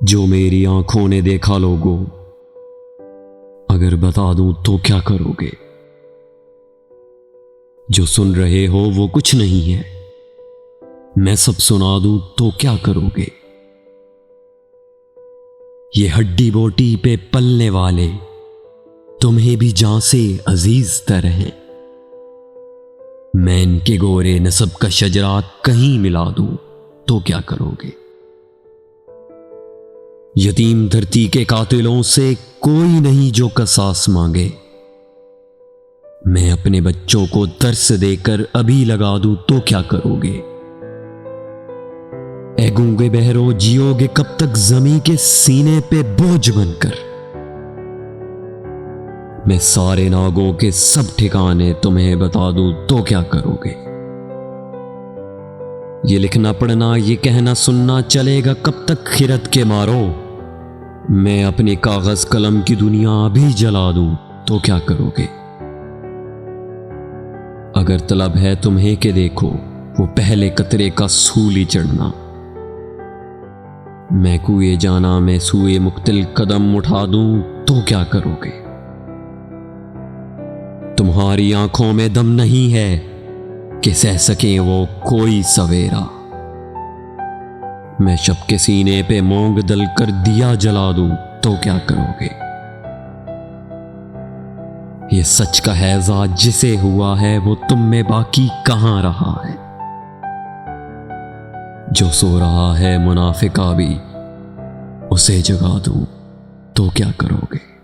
जो मेरी आंखों ने देखा लोगों, अगर बता दूं तो क्या करोगे? जो सुन रहे हो वो कुछ नहीं है, मैं सब सुना दूं तो क्या करोगे? ये हड्डी बोटी पे पलने वाले तुम्हें भी जान से अजीज तरह हैं। मैं इनके गोरे नसब का शजरा कहीं मिला दूं तो क्या करोगे? यतीम धरती के कातिलों से कोई नहीं जो कसास मांगे। मैं अपने बच्चों को दर्स देकर अभी लगा दूं तो क्या करोगे? ऐ गूंगे बहरो जियोगे कब तक जमी के सीने पे बोझ बनकर? मैं सारे नागों के सब ठिकाने तुम्हें बता दूं तो क्या करोगे? ये लिखना पढ़ना ये कहना सुनना चलेगा कब तक खिरत के मारो? मैं अपनी कागज कलम की दुनिया अभी जला दूं तो क्या करोगे? अगर तलब है तुम्हें के देखो वो पहले कतरे का सूली चढ़ना। मैं कुएं जाना मैं सुए मुक्तिल कदम उठा दूं तो क्या करोगे? तुम्हारी आंखों में दम नहीं है कि सह सके वो कोई सवेरा। मैं शब के सीने पे मोंग दल कर दिया जला दूं तो क्या करोगे? ये सच का हैजा जिसे हुआ है वो तुम में बाकी कहां रहा है? जो सो रहा है मुनाफिका भी उसे जगा दूं तो क्या करोगे?